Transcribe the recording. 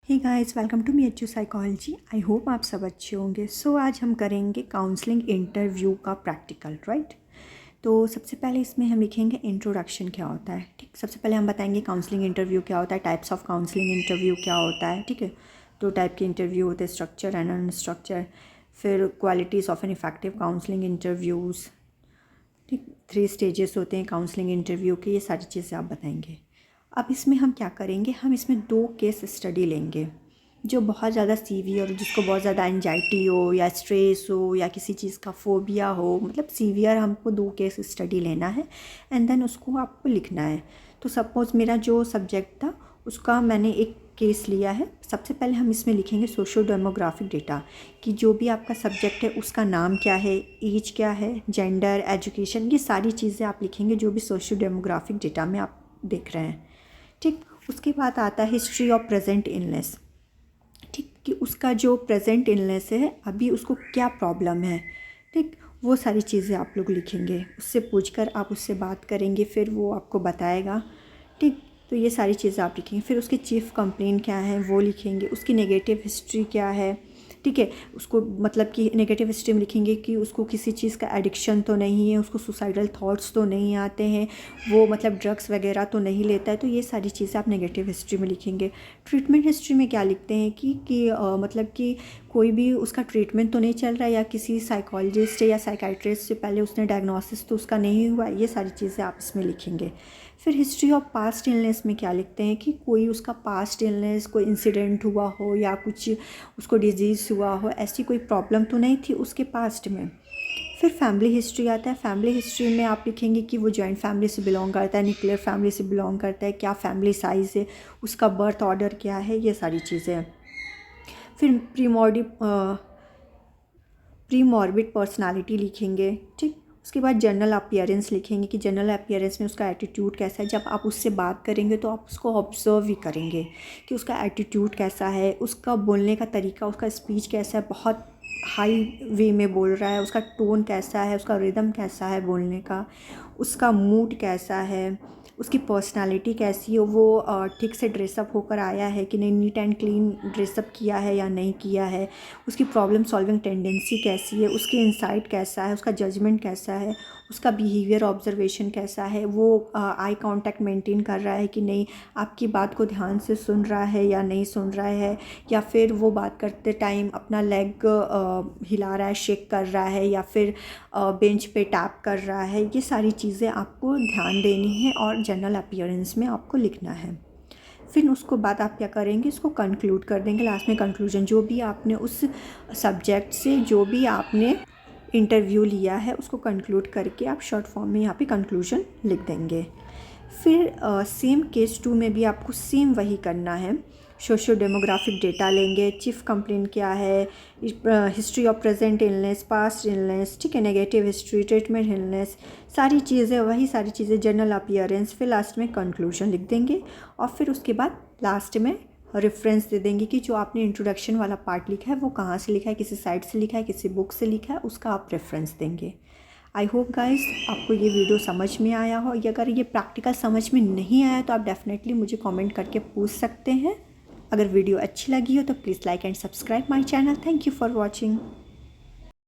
Hey guys, welcome to me psychology. I hope आप सब अच्छे होंगे। आज हम करेंगे काउंसलिंग इंटरव्यू का प्रैक्टिकल, राइट। तो सबसे पहले इसमें हम लिखेंगे इंट्रोडक्शन क्या होता है। ठीक, सबसे पहले हम बताएंगे काउंसलिंग इंटरव्यू क्या होता है, टाइप्स ऑफ काउंसलिंग इंटरव्यू क्या होता है। ठीक है, दो टाइप के इंटरव्यू होते हैं, स्ट्रक्चर एंड अनस्ट्रक्चर। फिर qualities of an effective counselling interviews. ठीक, 3 स्टेजेस होते हैं काउंसलिंग इंटरव्यू के, ये सारी चीज़ें आप बताएंगे। अब इसमें हम क्या करेंगे, हम इसमें 2 केस स्टडी लेंगे जो बहुत ज़्यादा सीवियर, जिसको बहुत ज़्यादा एंजाइटी हो या स्ट्रेस हो या किसी चीज़ का फोबिया हो, मतलब सीवियर हमको 2 केस स्टडी लेना है एंड देन उसको आपको लिखना है। तो सपोज़ मेरा जो सब्जेक्ट था उसका मैंने एक केस लिया है। सबसे पहले हम इसमें लिखेंगे सोशो डेमोग्राफिक डेटा, कि जो भी आपका सब्जेक्ट है उसका नाम क्या है, एज क्या है, जेंडर, एजुकेशन, ये सारी चीज़ें आप लिखेंगे जो भी सोशो डेमोग्राफिक डेटा में आप देख रहे हैं। ठीक, उसके बाद आता है हिस्ट्री ऑफ प्रेजेंट इलनेस। ठीक, कि उसका जो प्रेजेंट इलनेस है, अभी उसको क्या प्रॉब्लम है। ठीक, वो सारी चीज़ें आप लोग लिखेंगे, उससे पूछकर आप उससे बात करेंगे, फिर वो आपको बताएगा। ठीक, तो ये सारी चीज़ें आप लिखेंगे। फिर उसकी चीफ़ कंप्लेंट क्या है वो लिखेंगे, उसकी नेगेटिव हिस्ट्री क्या है। ठीक है, उसको मतलब कि नेगेटिव हिस्ट्री में लिखेंगे कि उसको किसी चीज़ का एडिक्शन तो नहीं है, उसको सुसाइडल थॉट्स तो नहीं आते हैं, वो मतलब ड्रग्स वगैरह तो नहीं लेता है। तो ये सारी चीज़ें आप नेगेटिव हिस्ट्री में लिखेंगे। ट्रीटमेंट हिस्ट्री में क्या लिखते हैं कि मतलब कि कोई भी उसका ट्रीटमेंट तो नहीं चल रहा है, या किसी साइकोलॉजिस्ट या साइकाइट्रिस्ट से पहले उसने डायग्नोसिस तो उसका नहीं हुआ। ये सारी चीज़ें आप इसमें लिखेंगे। फिर हिस्ट्री ऑफ पास्ट इलनेस में क्या लिखते हैं कि कोई उसका पास्ट इलनेस, कोई इंसिडेंट हुआ हो या कुछ उसको डिजीज़ हुआ हो, ऐसी कोई प्रॉब्लम तो नहीं थी उसके पास्ट में। फिर फैमिली हिस्ट्री आता है। फैमिली हिस्ट्री में आप लिखेंगे कि वो जॉइंट फैमिली से बिलोंग करता है, न्यूक्लियर फैमिली से बिलोंग करता है, क्या फैमिली साइज़ है, उसका बर्थ ऑर्डर क्या है, ये सारी चीज़ें। फिर प्रीमॉर्बिड पर्सनालिटी लिखेंगे। ठीक, उसके बाद जनरल अपीयरेंस लिखेंगे कि जनरल अपीयरेंस में उसका एटीट्यूड कैसा है। जब आप उससे बात करेंगे तो आप उसको ऑब्जर्व भी करेंगे कि उसका एटीट्यूड कैसा है, उसका बोलने का तरीका, उसका स्पीच कैसा है, बहुत हाई वे में बोल रहा है, उसका टोन कैसा है, उसका रिदम कैसा है बोलने का, उसका मूड कैसा है, उसकी पर्सनालिटी कैसी है, वो ठीक से ड्रेसअप होकर आया है कि नहीं, नीट एंड क्लीन ड्रेसअप किया है या नहीं किया है, उसकी प्रॉब्लम सॉल्विंग टेंडेंसी कैसी है, उसकी इंसाइट कैसा है, उसका जजमेंट कैसा है, उसका बिहेवियर ऑब्जर्वेशन कैसा है, वो आई कांटेक्ट मेंटेन कर रहा है कि नहीं, आपकी बात को ध्यान से सुन रहा है या नहीं सुन रहा है, या फिर वो बात करते टाइम अपना लेग हिला रहा है, शेक कर रहा है, या फिर बेंच पे टैप कर रहा है। ये सारी चीज़ें आपको ध्यान देनी है और जनरल अपीयरेंस में आपको लिखना है। फिर उसको बाद आप क्या करेंगे, इसको कंक्लूड कर देंगे। लास्ट में कंक्लूजन, जो भी आपने उस सब्जेक्ट से जो भी आपने इंटरव्यू लिया है उसको कंक्लूड करके आप शॉर्ट फॉर्म में यहाँ पे कंक्लूजन लिख देंगे। फिर सेम केस 2 में भी आपको सेम वही करना है। सोशो डेमोग्राफिक डेटा लेंगे, चीफ कंप्लेन क्या है, history of present illness, past illness, ठीक है, नेगेटिव हिस्ट्री, ट्रीटमेंट इलनेस, सारी चीज़ें वही सारी चीज़ें, जनरल अपीयरेंस, फिर लास्ट में कंक्लूजन लिख देंगे। और फिर उसके बाद लास्ट में रेफरेंस दे देंगे कि जो आपने इंट्रोडक्शन वाला पार्ट लिखा है वो कहाँ से लिखा है, किसी साइट से लिखा है, किसी बुक से लिखा है, उसका आप रेफरेंस देंगे। आई होप गाइस आपको ये वीडियो समझ में आया हो। या अगर ये प्रैक्टिकल समझ में नहीं आया तो आप डेफिनेटली मुझे कमेंट करके पूछ सकते हैं। अगर वीडियो अच्छी लगी हो तो please like and subscribe my channel. Thank you for watching.